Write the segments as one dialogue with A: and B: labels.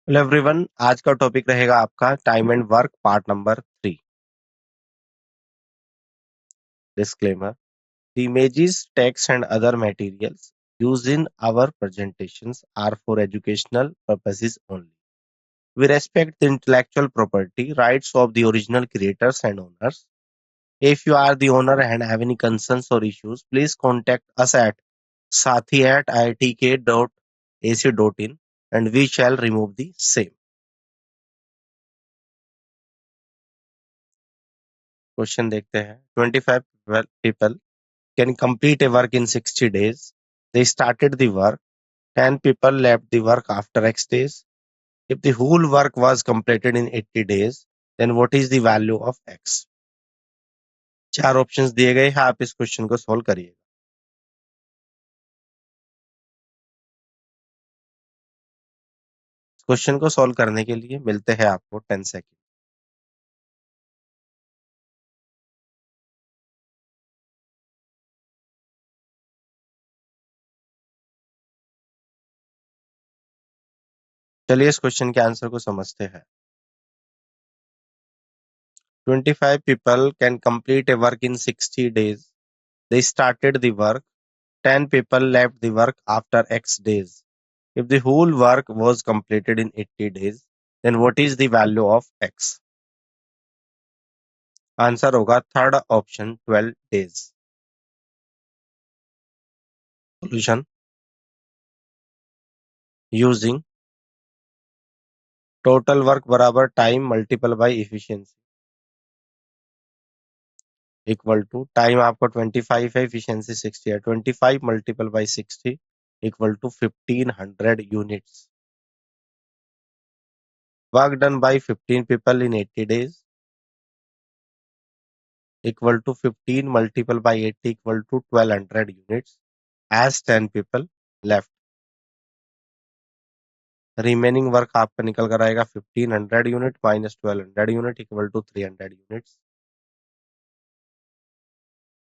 A: Hello everyone, आज का topic रहेगा आपका time and work part number 3। Disclaimer: the images, text and other materials used in our presentations are for educational purposes only. We respect the intellectual property rights of the original creators and owners. If you are the owner and have any concerns or issues, please contact us at sathi@iitk.ac.in and we shall remove the same. Question देखते हैं। 25 people can complete a work in 60 days. They started the work. 10 people left the work after X days. If the whole work was completed in 80 days, then what is the value of X? चार options दिए गए हैं, आप इस question को solve करिए। Question को solve करने के लिए मिलते हैं आपको 10 सेकंड। चलिए इस क्वेश्चन के आंसर को समझते हैं। 25 people can complete a work in 60 days. They started the work. 10 people left the work after X days. If the whole work was completed in 80 days, then what is the value of X? Answer होगा third option 12 days. Solution: using total work बराबर time multiple by efficiency equal to time आपका 25 है, efficiency 60 है, 25 multiple by 60 equal to 1500 units. Work done by 15 people in 80 days equal to 15 multiple by 80 equal to 1200 units as 10 people left. Remaining work आपका निकल कर आएगा 1500 unit minus 1200 unit equal to 300 units.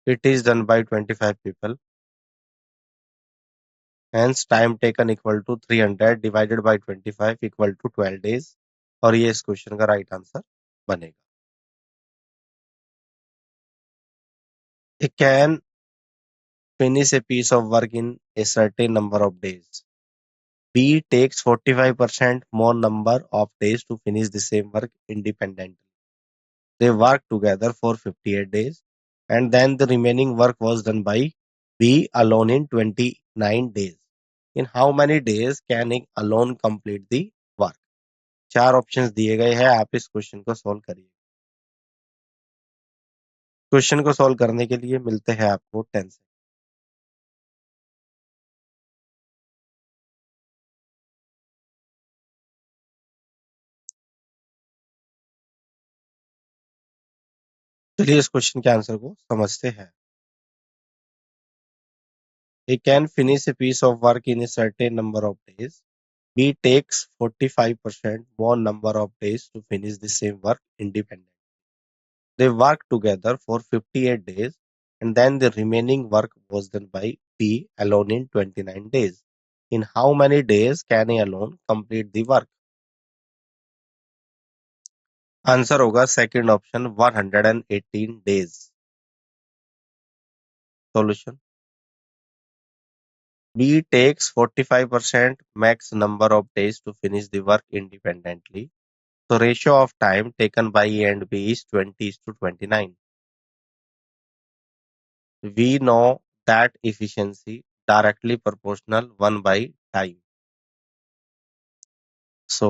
A: It is done by 25 people. Hence time taken equal to 300 divided by 25 equal to 12 days. और ये इस question का right answer बनेगा. It can finish a piece of work in a certain number of days. B takes 45% more number of days to finish the same work independently. They worked together for 58 days and then the remaining work was done by B alone in 29 days. In how many days can it alone complete the work? चार options दिए गए हैं, आप इस question को solve करिए. Question को solve करने के लिए मिलते हैं आपको 10 से. चलिए इस क्वेश्चन के आंसर को समझते हैं. He can finish a piece of work in a certain number of days. B takes 45% more number of days to finish the same work independently. They worked together for 58 days and then the remaining work was done by B alone in 29 days. In how many days can A alone complete the work? Answer होगा second option 118 days. Solution: B takes 45% max number of days to finish the work independently. So ratio of time taken by A and B is 20:29. We know that efficiency directly proportional 1 by time. So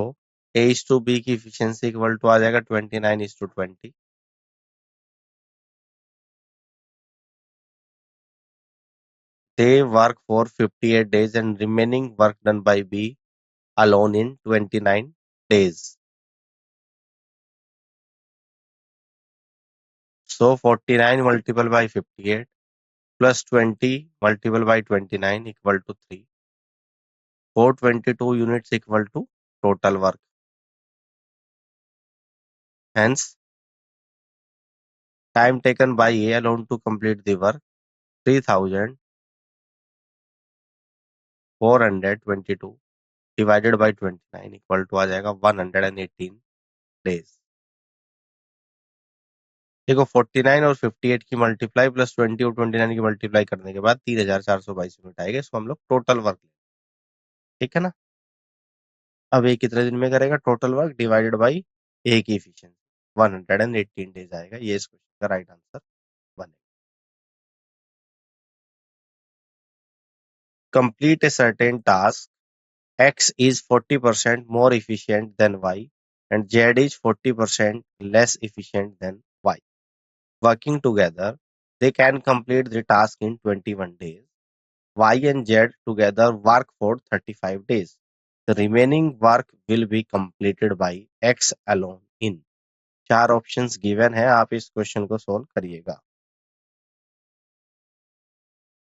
A: A is to B की efficiency equal to आ जाएगा 29:20. They work for 58 days and remaining work done by B alone in 29 days. So 49 multiplied by 58 plus 20 multiplied by 29 equal to 3. 422 units equal to total work. Hence, time taken by A alone to complete the work 3422 divided by 29 equal to आ जाएगा 118 days. देखो 49 और 58 की multiply plus 20 और 29 की multiply करने के बाद 3422 यूनिट आएगा। इसको हम लोग टोटल वर्क, ठीक है ना। अब ये कितने दिन में करेगा टोटल वर्क डिवाइडेड बाई ए की एफिशिएंसी, 118 डेज आएगा। ये इस क्वेश्चन का राइट आंसर बनेगा। Complete a certain task x is 40% more efficient than y and z is 40% less efficient than y. Working together, they can complete the task in 21 days. Y and Z together work for 35 days. The remaining work will be completed by X alone in। चार options given है, आप इस question को solve करिएगा।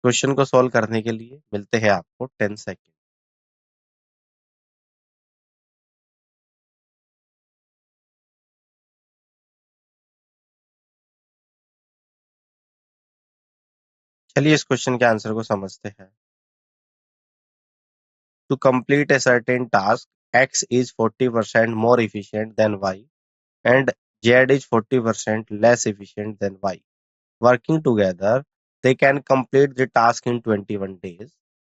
A: Question को solve करने के लिए मिलते हैं आपको 10 सेकेंड। चलिए इस क्वेश्चन के आंसर को समझते हैं। To complete a certain task, X is 40% more efficient than Y and Z is 40% less efficient than Y. Working together, they can complete the task in 21 days.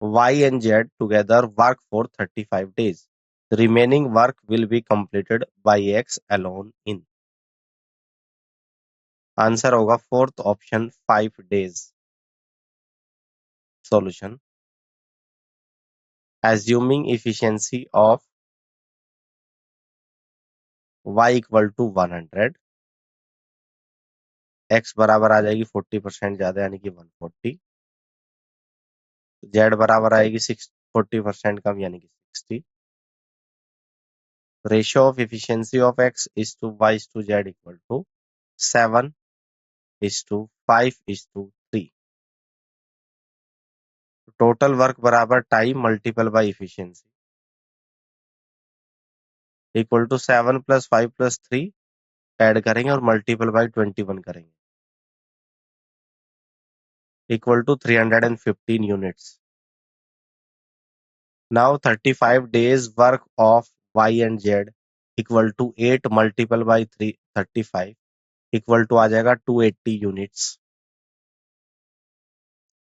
A: Y and Z together work for 35 days. The remaining work will be completed by X alone in। Answer होगा fourth option 5 days। Solution: assuming efficiency of Y equal to 100, X बराबर आ जाएगी 40% ज्यादा यानी कि 140, Z बराबर आएगी 40% कम यानी कि 60। Ratio of efficiency of X is to Y is to Z equal to 7 is to 5 is to 3। Total work बराबर time multiple by efficiency equal to 7 plus 5 plus 3 add करेंगे और मल्टीपल बाई 21 करेंगे equal to 315 units. Now 35 days work of Y and Z equal to 8 multiple by 35 equal to आ जाएगा 280 units.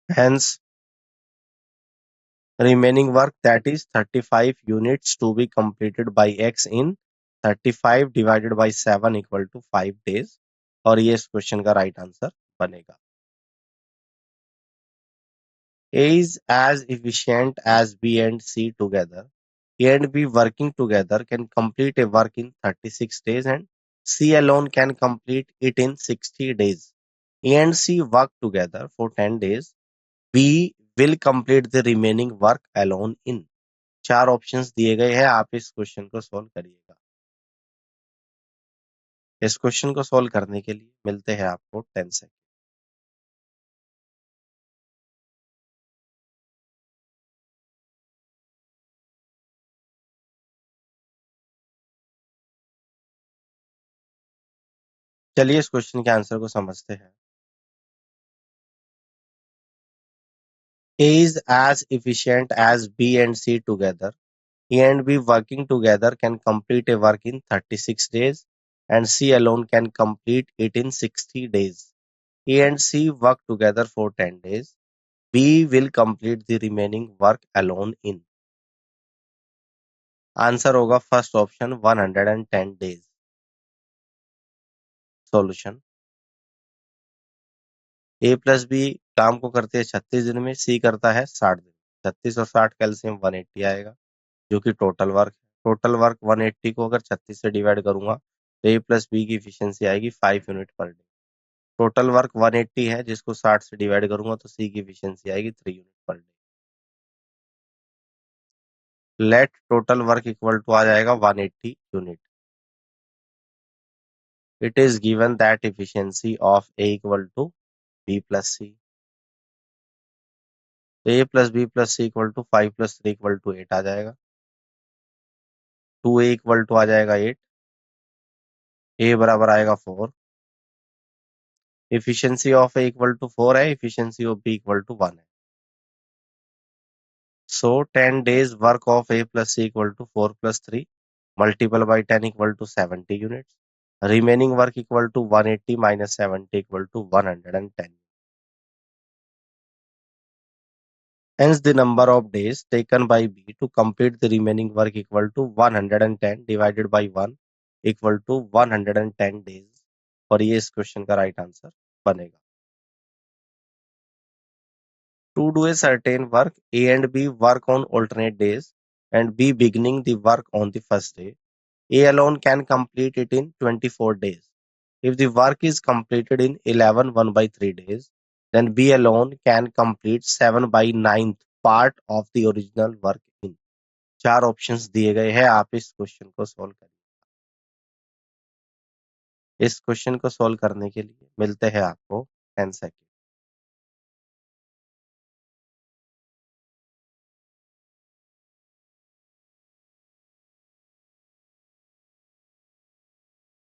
A: Hence remaining work, that is 35 units, to be completed by X in 35 divided by 7 equal to 5 days। और ये इस question का right answer बनेगा। A is as efficient as B and C together। A and B working together can complete a work in 36 days and C alone can complete it in 60 days। A and C work together for 10 days। B will complete the remaining work alone in। चार options दिए गए हैं, आप इस question को solve करिएगा। इस question को सोल्व करने के लिए मिलते हैं आपको 10 सेकंड। चलिए इस क्वेश्चन के आंसर को समझते हैं। A is as efficient as B and C together। A and B working together can complete a work in 36 days and C alone can complete it in 60 days। A and C work together for 10 days। B will complete the remaining work alone in। Answer होगा first option 110 days. Solution: ए plus B काम को करते हैं 36 दिन में, सी करता है 60 दिन। 36 और 60 कैल्सियम 180 आएगा जो कि टोटल वर्क है। टोटल वर्क 180 को अगर 36 से डिवाइड करूंगा तो ए प्लस बी की इफिशियंसी आएगी 5 unit per day. Total work 180 है जिसको 60 से डिवाइड करूंगा तो सी की इफिशियंसी आएगी 3 unit per day. Let total work equal to आ जाएगा 180 unit. It is given that efficiency of A equal to B plus C. तो A plus B plus C equal to 5 plus 3 equal to 8 आ जाएगा। 2a equal to आ जाएगा 8। ए बराबर आएगा 4। Efficiency of A equal to 4 है, efficiency of B equal to 1 है। So 10 days work of A plus C equal to 4 plus 3 multiple by 10 equal to 70 units. Remaining work equal to 180 minus 70 equal to 110. Hence, the number of days taken by B to complete the remaining work equal to 110 divided by 1 equal to 110 days. और ये इस question का right answer बनेगा. To do a certain work, A and B work on alternate days and B beginning the work on the first day. A alone can complete it in 24 days. If the work is completed in 11 1 by 3 days, then B alone can complete 7 by 9th part of the original work in. चार options दिए गए हैं, आप इस question को solve करें. इस question को सॉल्व करने के लिए मिलते हैं आपको 10 सेकेंड.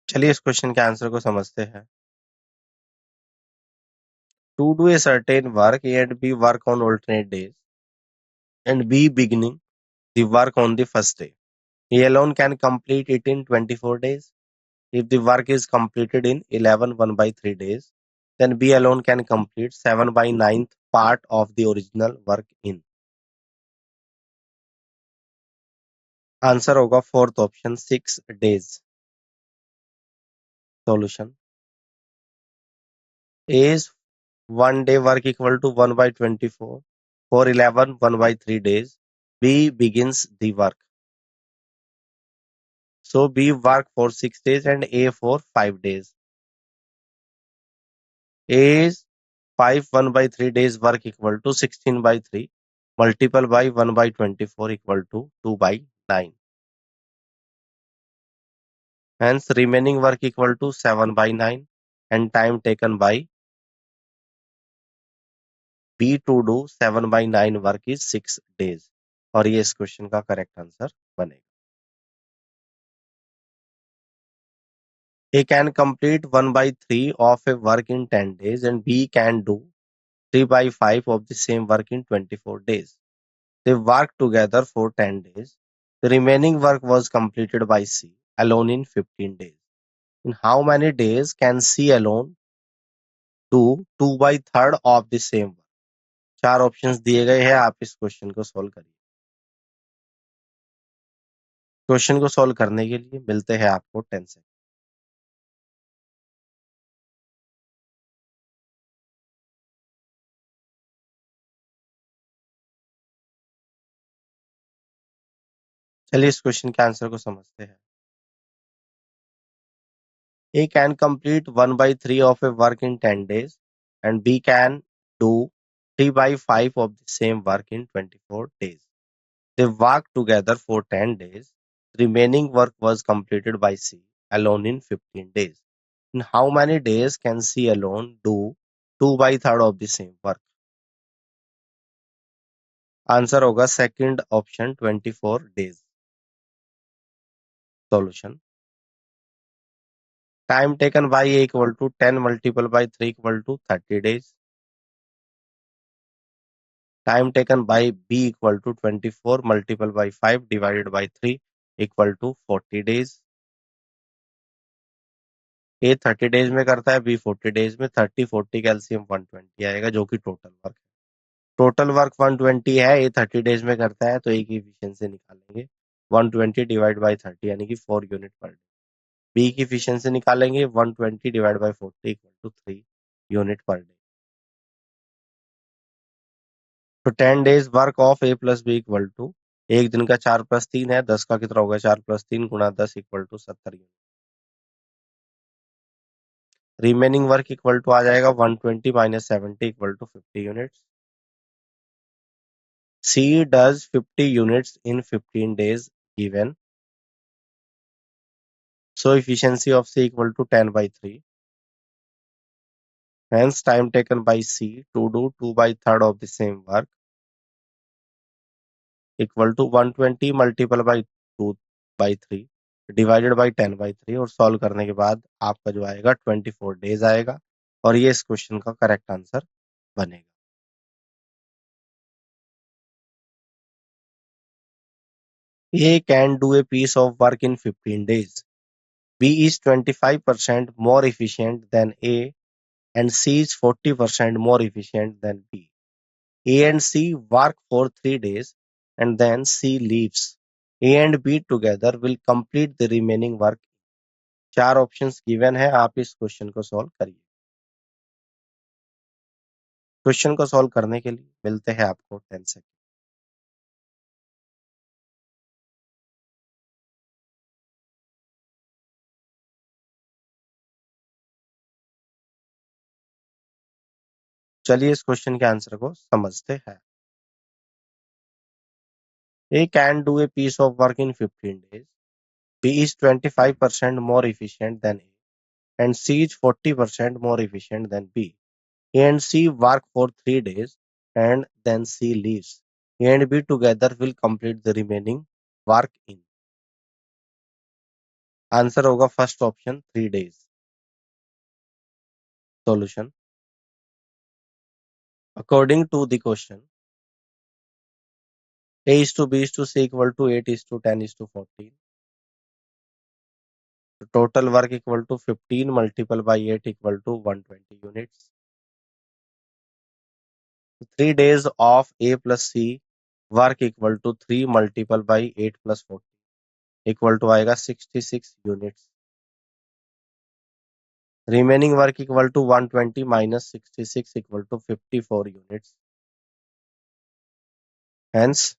A: चलिए इस क्वेश्चन के आंसर को समझते हैं. To do a certain work, A and B work on alternate days and B beginning the work on the first day. A alone can complete it in 24 days. If the work is completed in 11 1 by 3 days, then B alone can complete 7 by 9th part of the original work in. Answer होगा fourth option 6 days. Solution. A is 1 day work equal to 1 by 24. For 11 1 by 3 days, B begins the work. So B work for 6 days and A for 5 days. A is 5 1 by 3 days work equal to 16 by 3 multiple by 1 by 24 equal to 2 by 9. Hence remaining work equal to 7 by 9 and time taken by B to do 7 by 9 work is 6 days. और ये इस question का correct answer बनेगा. A can complete 1 by 3 of a work in 10 days and B can do 3 by 5 of the same work in 24 days. They worked together for 10 days. The remaining work was completed by C alone in 15 days. In how many days can C alone do 2 by 3rd of the same work? चार options दिए गए हैं, आप इस question को solve करिए. Question को solve करने के लिए मिलते हैं आपको 10 सेकंड. चलिए इस क्वेश्चन के आंसर को समझते हैं. A can complete 1 by 3 of a work in 10 days and B can do 3 by 5 of the same work in 24 days. They worked together for 10 days. The remaining work was completed by C alone in 15 days. In how many days can C alone do 2 by 3rd of the same work? Answer होगा second option 24 days. Solution. Time taken by A equal to 10 multiple by 3 equal to 30 days. Time taken by B equal to 24 multiple by 5 divided by 3 equal to 40 days. A 30 days में करता है, B 40 days में. 30 40 calcium 120 आएगा जो कि total work है. Total work 120 है, A 30 days में करता है तो A की एफिशिएंसी निकालेंगे 120 डिवाइड बाई 30 यानी कि 4 यूनिट पर डे. B की एफिशिएंसी निकालेंगे 120 divide by 40 equal to 3 unit per day. तो 10 days work of A plus B equal to एक दिन का 4 प्लस 3 है, 10 का कितना होगा 4 प्लस 3 गुणा 10 equal to 70 unit. Remaining work equal to आ जाएगा 120 minus 70 equal to 50 units. C does 50 units in 15 days given. So efficiency of C equal to 10 by 3. Hence time taken by C to do 2 by 3rd of the same work equal to 120 multiple by 2 by 3 divided by 10 by 3 और solve करने के बाद आपका जो आएगा 24 days आएगा और ये इस क्वेश्चन का करेक्ट आंसर बनेगा. A can do a piece of work in 15 days. B is 25% more efficient than A and C is 40% more efficient than B. A and C work for 3 days and then C leaves. A and B together will complete the remaining work. 4 options given है, आप इस question को solve करिए। Question को solve करने के लिए मिलते हैं आपको 10 सेकंड। चलिए इस क्वेश्चन के आंसर को समझते हैं। A can do a piece of work in 15 days. B is 25% more efficient than A and C is 40% more efficient than B. A and C work for 3 days and then C leaves. A and B together will complete the remaining work in. Answer होगा first option 3 days. Solution. According to the question, A is to B is to C equal to 8 is to 10 is to 14. The total work equal to 15 multiplied by 8 equal to 120 units. 3 days of A plus C work equal to 3 multiplied by 8 plus 40 equal to आएगा 66 units. Remaining work equal to 120 minus 66 equal to 54 units. Hence,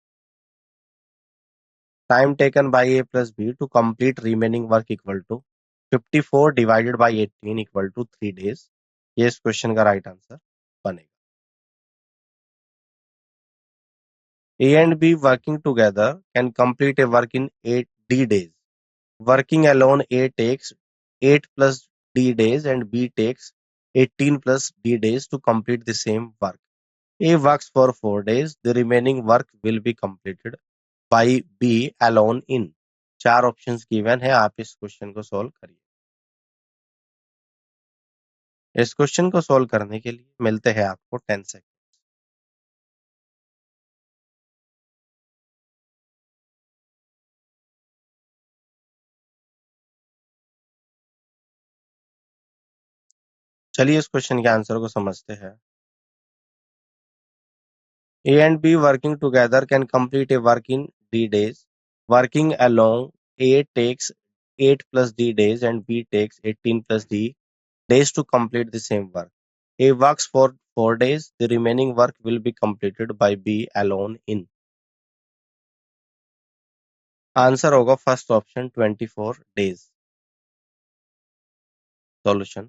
A: time taken by A plus B to complete remaining work equal to 54 divided by 18 equal to 3 days. ये इस question का right answer बनेगा। A and B working together can complete a work in 8 D days. Working alone, A takes 8 plus D days and B takes 18 plus D days to complete the same work. A works for 4 days. The remaining work will be completed by B alone in. 4 options given है, आप इस question को solve करिए। इस question को solve करने के लिए मिलते हैं आपको 10 सेकंड। चलिए इस क्वेश्चन के आंसर को समझते हैं। A and B working together can complete a work in D days. Working alone, A takes 8 plus D days and B takes 18 plus D days to complete the same work. A works for 4 days. The remaining work will be completed by B alone in. Answer होगा first option 24 days. Solution.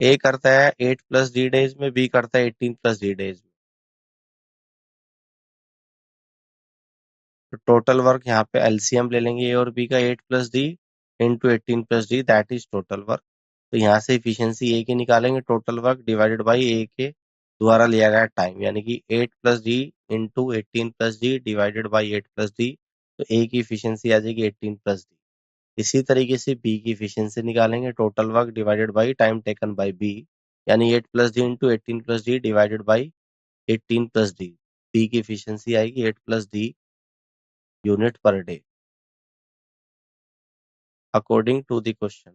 A: A करता है 8 plus D days में, B करता है 18 plus D days में। तो total work यहाँ पे एलसीएम ले लेंगे A और B का 8 plus D into 18 plus D, that is total work. तो यहाँ से इफिशियंसी A की निकालेंगे, total work divided by A के द्वारा लिया गया टाइम, यानी कि 8 plus D into 18 plus D divided by 8 plus D। तो A की इफिशियंसी आ जाएगी 18 प्लस D। इसी तरीके से B की इफिशियंसी निकालेंगे, total work divided by time taken by B, यानी 8 plus D into 18 plus D divided by 18 plus D। B की इफिशियंसी आएगी 8 plus D unit per day. According to the question,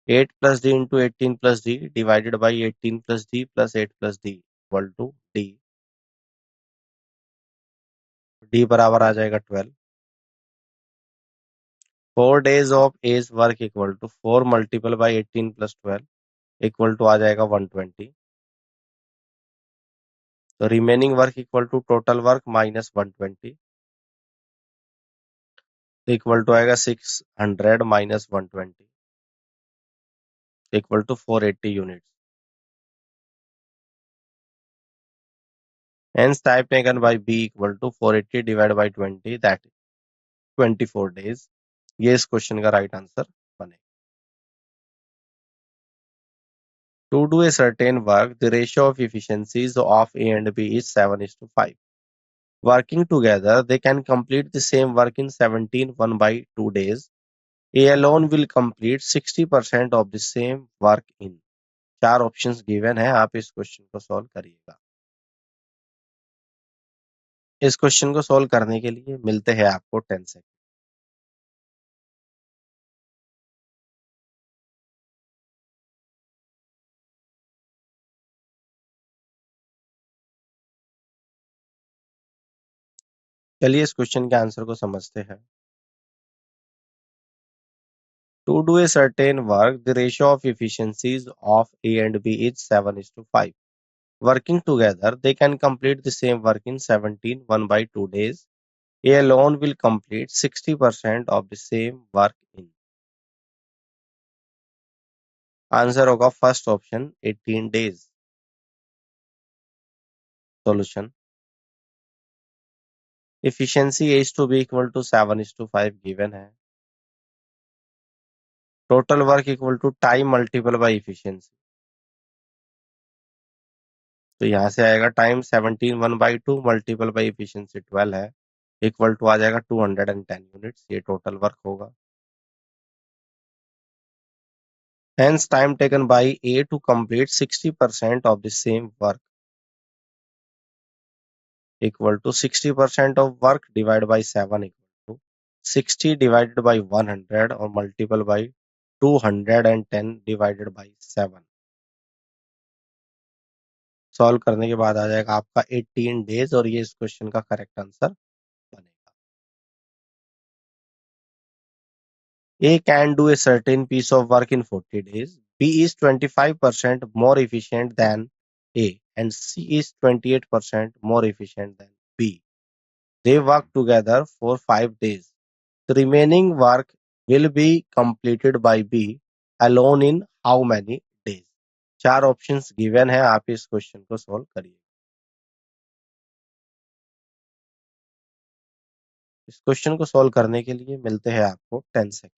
A: 8 plus D into 18 plus D divided by 18 plus D plus 8 plus D equal to D. D बराबर आ जाएगा 12. 4 days of A's work equal to 4 multiple by 18 plus 12 equal to आ जाएगा 120. तो remaining work equal to total work minus 120 equal to आएगा 600 minus 120 equal to 480 units. Hence time taken by B equal to 480 divided by 20, that is 24 days. ये इस question का right answer बने। To do a certain work, the ratio of efficiencies of A and B is 7:5. Working together, they can complete the same work in 17 1/2 days. A alone will complete 60% of the same work in. 4 options given है, आप इस question को solve करिएगा। इस question को solve करने के लिए मिलते हैं आपको 10 सेकंड। चलिए इस क्वेश्चन के आंसर को समझते हैं। To do a certain work, the ratio of efficiencies of A and B is 7:5. Working together, they can complete the same work in 17 1/2 days. A alone will complete 60% of the same work in। Answer होगा first option 18 days। Solution. Efficiency A is to be equal to 7:5 given है। Total work equal to time multiple by efficiency, तो यहाँ से आएगा time 17 1/2 multiple by efficiency 12 है, equal to आ जाएगा 210 units. ये टोटल वर्क होगा। Hence time taken by A to complete 60% of the same work equal to 60% of work divided by 7 equal to 60 divided by 100 or multiple by 210 divided by 7। Solve करने के बाद आ जाएगा आपका 18 days और ये इस क्वेश्चन का करेक्ट आंसर बनेगा। A can do a certain piece of work in 40 days. B is 25% more efficient than A and C is 28% more efficient than B. They work together for 5 days. The remaining work will be completed by B alone in how many days? चार options given है, आप इस question को solve करिए। इस question को solve करने के लिए मिलते हैं आपको 10 सेकंड।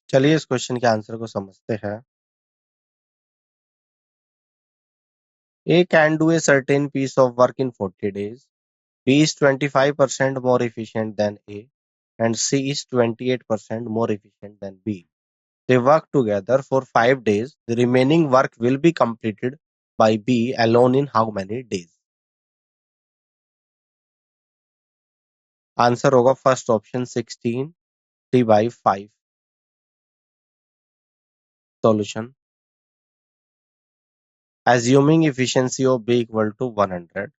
A: चलिए इस क्वेश्चन के आंसर को समझते हैं। A can do a certain piece of work in 40 days. B is 25% more efficient than A and C is 28% more efficient than B. They work together for 5 days. The remaining work will be completed by B alone in how many days? Answer होगा first option 16 3/5। Solution. Assuming efficiency of B equal to 100,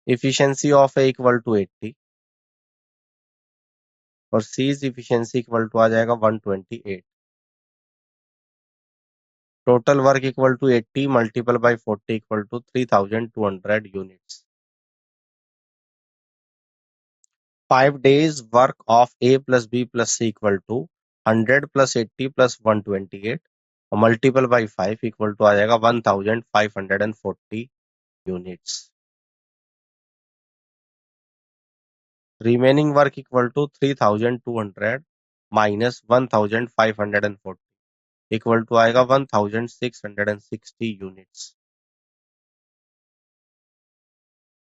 A: efficiency of A equal to 80 और C's efficiency equal to आ जाएगा 128। Total work equal to 80 multiple by 40 equal to 3200 units. 5 days work of A plus B plus C equal to 100 plus 80 plus 128 और multiple by 5 equal to आ जाएगा 1540 units. Remaining work equal to 3200 minus 1540 equal to आएगा 1660 units.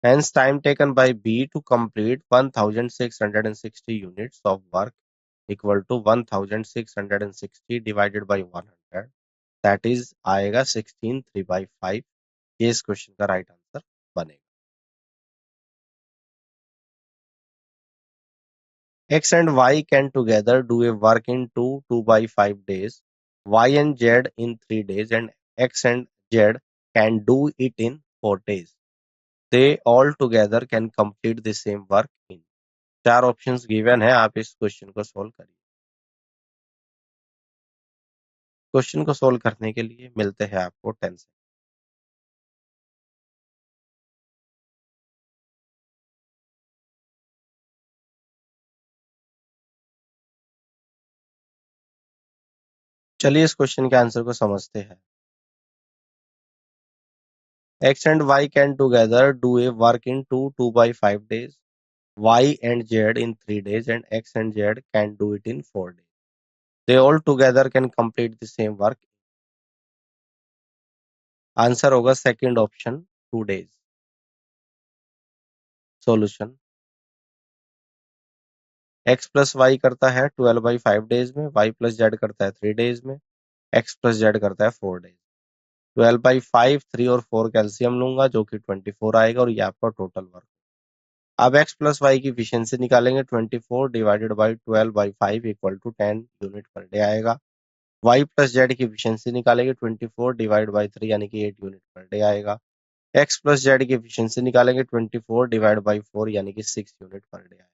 A: Hence, time taken by B to complete 1660 units of work equal to 1660 divided by 100, that is आएगा 16 3/5। ये इस question का right answer बनेगा। X and Y can together do a work in 2/5 days. Y and Z in 3 days and X and Z can do it in 4 days. They all together can complete the same work in। चार options given है, आप इस question को solve करिए। Question को solve करने के लिए मिलते हैं आपको 10 से। चलिए इस क्वेश्चन के आंसर को समझते हैं। X and Y can together do a work in 2/5 days. Y and Z in 3 days and X and Z can do it in 4 days. They all together can complete the same work। Answer होगा second option 2 days। Solution. X plus Y करता है 12/5 days में, Y plus Z करता है 3 days में, x plus Z करता है 4 days. 12/5, 3 और 4 कैल्शियम लूंगा जो कि 24 आएगा और ये आपका टोटल वर्क। अब एक्स प्लस वाई की इफिशियंसी निकालेंगे, 24 divided by 12/5 equal to 10 unit per day आएगा। वाई प्लस जेड की इफिशियंसी निकालेंगे, 24 डिवाइड बाई 3 यानी कि 8 यूनिट पर डे आएगा। एक्स प्लस जेड की इफिशियंसी निकालेंगे, 24 डिवाइड बाई 4 यानी कि 6 यूनिट पर डे आएगा।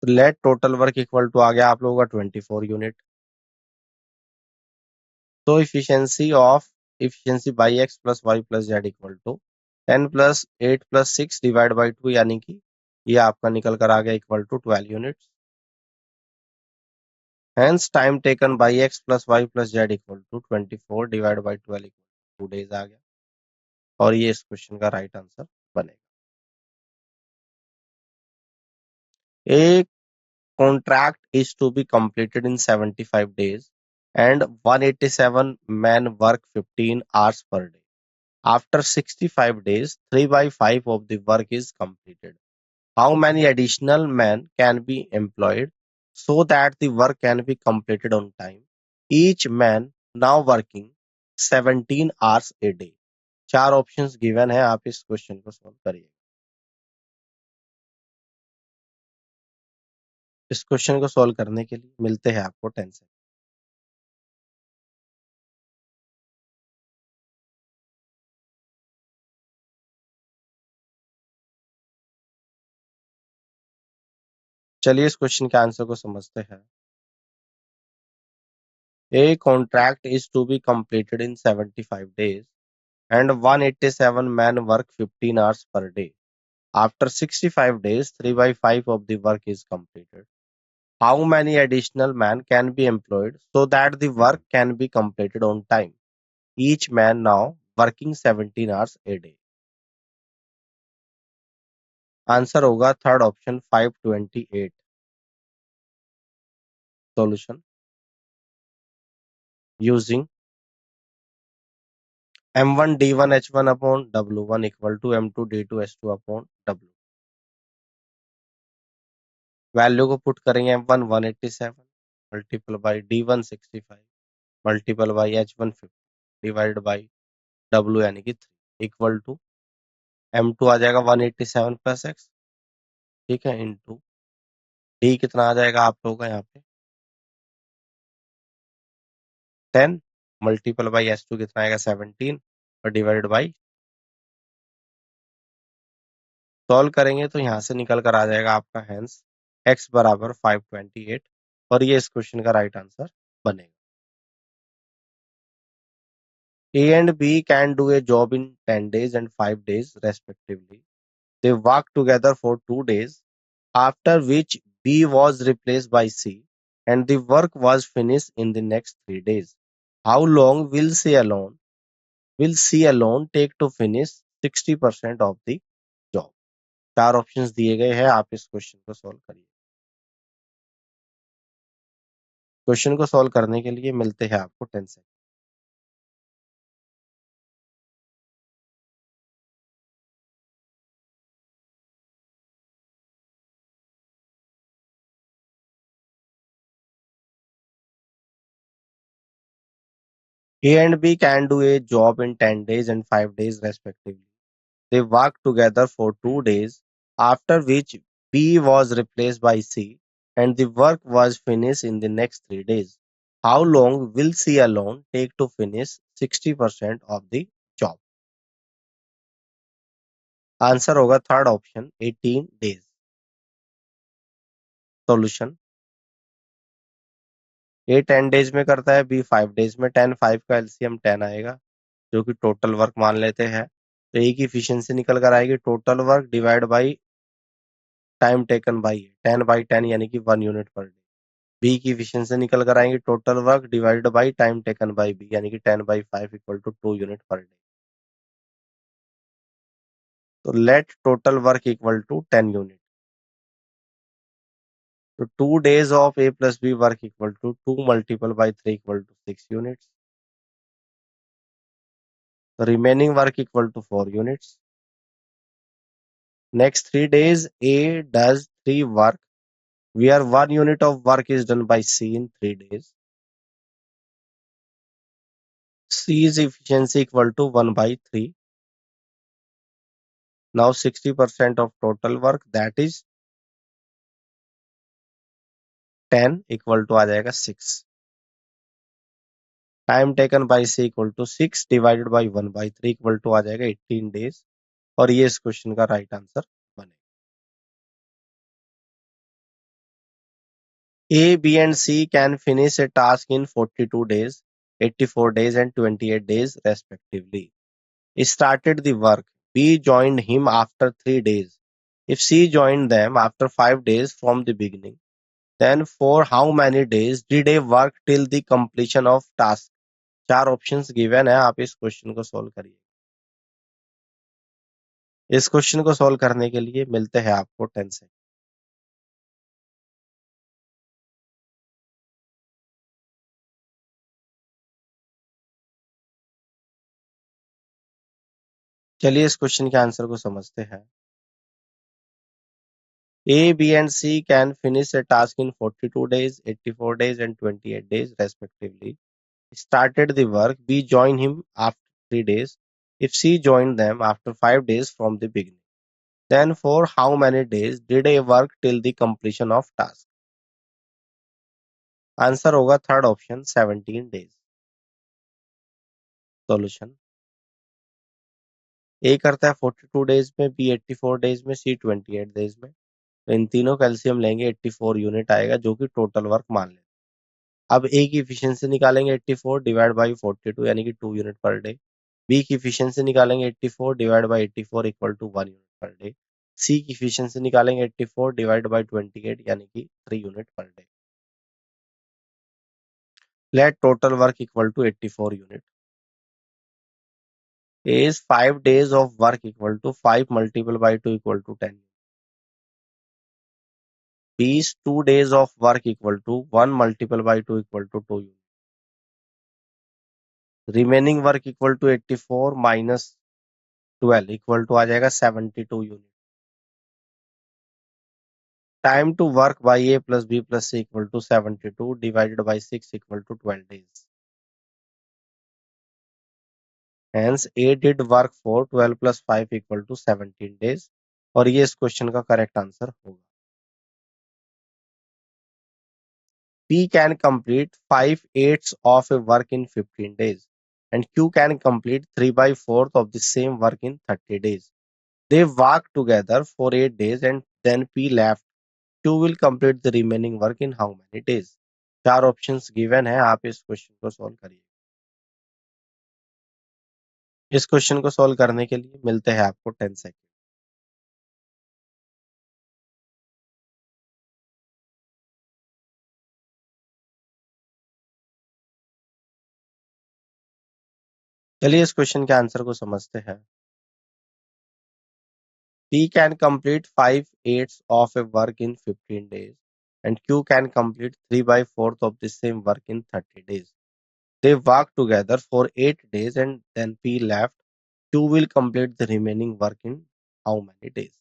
A: तो let total work equal to आ गया आप लोगों का 24 यूनिट। तो efficiency by X plus Y plus Z equal to 10 plus 8 plus 6 divide by 2 यानी कि ये आपका निकल कर आ गया equal to 12 units. Hence time taken by X plus Y plus Z equal to 24 divide by 12 equal 2 days आ गया और ये इस क्वेश्चन का राइट आंसर बनेगा। ए contract is to be completed in 75 days and 187 men work 15 hours per day. After 65 days, 3 by 5 of the work is completed. How many additional men can be employed so that the work can be completed on time? Each man now working 17 hours a day. चार options given है, आप इस question को solve करिए। इस question को solve करने के लिए मिलते हैं आपको 10 सेकंड। चलिए इस क्वेश्चन के आंसर को समझते हैं। A contract is to be completed in 75 days and 187 men work 15 hours per day. After 65 days, 3 by 5 of the work is completed. How many additional men can be employed so that the work can be completed on time? Each man now working 17 hours a day. Answer होगा third option 528। Solution using m1 d1 h1 upon w1 equal to m2 d2 h2 upon w। Value को put करेंगे m1 187 multiple by d1 65 multiple by h1 50 divide by w यानी कि 3 equal to m2 आ जाएगा 187 plus x, ठीक है, into d कितना आ जाएगा आप लोगों का यहाँ पे 10 मल्टीपल बाई h2 कितना आएगा 17 और डिवाइड बाई। सॉल्व करेंगे तो यहाँ से निकल कर आ जाएगा आपका हैंस x बराबर 528 और ये इस क्वेश्चन का राइट आंसर बनेगा। A and B can do a job in 10 days and 5 days respectively. They worked together for 2 days, after which B was replaced by C and the work was finished in the next 3 days. How long will C alone take to finish 60% of the job? चार options दिए गए हैं, आप इस question को solve करिए। Question को solve करने के लिए मिलते हैं आपको 10 second. A and B can do a job in 10 days and 5 days respectively. They worked together for 2 days, after which B was replaced by C and the work was finished in the next 3 days. How long will C alone take to finish 60% of the job? Answer होगा third option 18 days. Solution ए 10 days में करता है, B 5 days में। 10 5 का LCM 10 आएगा जो कि total work मान लेते हैं। तो ए की इफिशियंसी निकल कर आएगी total work divide by time taken by 10/10 यानी कि 1 यूनिट पर डे। बी की इफिशियंसी निकल कर आएंगे total work divided by time taken by B यानी कि 10/5 equal to 2 unit per day. तो let total work equal to 10 unit. तो 2 days of A plus B work equal to 2 multiple by 3 equal to 6 units. तो remaining work equal to 4 units. Next 3 days, A does 3 work, where 1 unit of work is done by C in 3 days. C's efficiency equal to 1 by 3. Now 60% of total work, that is 10 equal to आ जाएगा 6. Time taken by C equal to 6 divided by 1 by 3 equal to आ जाएगा 18 days. और ये इस question का right answer बने. A, B and C can finish a task in 42 days, 84 days and 28 days respectively. He started the work. B joined him after 3 days. If C joined them after 5 days from the beginning, then for how many days did they work till the completion of task? 4 options given है, आप इस question को solve करिए. इस question को solve करने के लिए मिलते हैं आपको 10 सेकंड. चलिए इस क्वेश्चन के आंसर को समझते हैं. A, B and C can finish a task in 42 days, 84 days and 28 days respectively. Started the work. B joined him after 3 days. If C joined them after 5 days from the beginning, then for how many days did A work till the completion of task? Answer होगा third option 17 days. Solution. ए करता है 42 days में, B 84 days में, सी 28 days में. तो इन तीनों calcium लेंगे 84 unit आएगा जो कि टोटल वर्क मान लें. अब ए की इफिशियंसी निकालेंगे 84 डिवाइड बाई 42 यानी कि 2 यूनिट पर डे. बी की इफिशियंसी निकालेंगे 84 divide by 84 equal to 1 unit per day. C की इफिशियंसी निकालेंगे 84 डिवाइड बाई 28 यानी कि 3 unit per day. Let total work equal to 84 unit. is 5 days of work equal to 5 multiplied by 2 equal to 10. B is 2 days of work equal to 1 multiplied by 2 equal to 2 units. Remaining work equal to 84 minus 12 equal to आ जाएगा 72 unit. Time to work by A plus B plus C equal to 72 divided by 6 equal to 12 days. Hence A did work for 12 plus 5 equal to 17 days. और ये इस question का correct answer होगा. P can complete 5/8 of a work in 15 days and Q can complete 3 by 4th of the same work in 30 days. They work together for 8 days and then P left. Q will complete the remaining work in how many days? 4 options given है, आप इस question को solve करिए. इस question को solve करने के लिए मिलते हैं आपको 10 सेकंड. चलिए इस क्वेश्चन के आंसर को समझते हैं. P can complete 5/8 of a work in 15 days and Q can complete 3 by 4th of the same work in 30 days. They work together for 8 days and then P left. Q will complete the remaining work in how many days?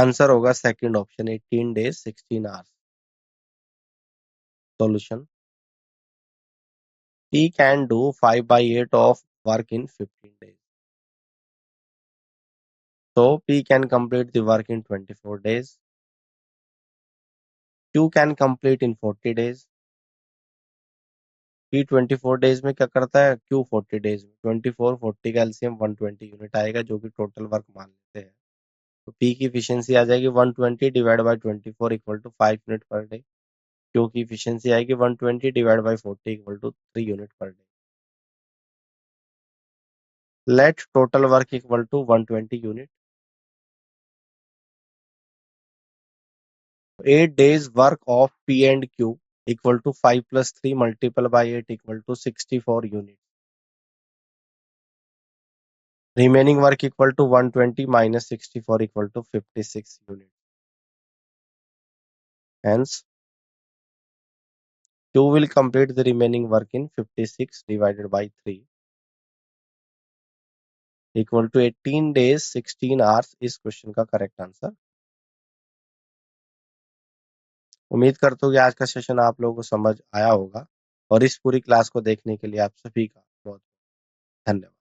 A: Answer होगा second option 18 days 16 hours. Solution. P can do 5 by 8 of work in 15 days. So P can complete the work in 24 days. Q can complete in 40 days. P 24 days में क्या करता है, Q 40 days में. 24 40 का LCM 120 unit आएगा जो कि total work मान लेते हैं. तो P की इफिशियंसी आ जाएगी 120 divide by 24 equal to 5 unit per day. Q की इफिशियंसी आएगी 120 divide by 40 equal to 3 unit per day. Let total work equal to 120 unit. 8 days work of P and Q equal to 5 plus 3 multiple by 8 equal to 64 units. Remaining work equal to 120 minus 64 equal to 56 units. Hence, Q will complete the remaining work in 56 divided by 3. Equal to 18 days 16 hours इस question का correct answer. उम्मीद करता हूँ कि आज का session आप लोगों को समझ आया होगा और इस पूरी क्लास को देखने के लिए आप सभी का बहुत धन्यवाद।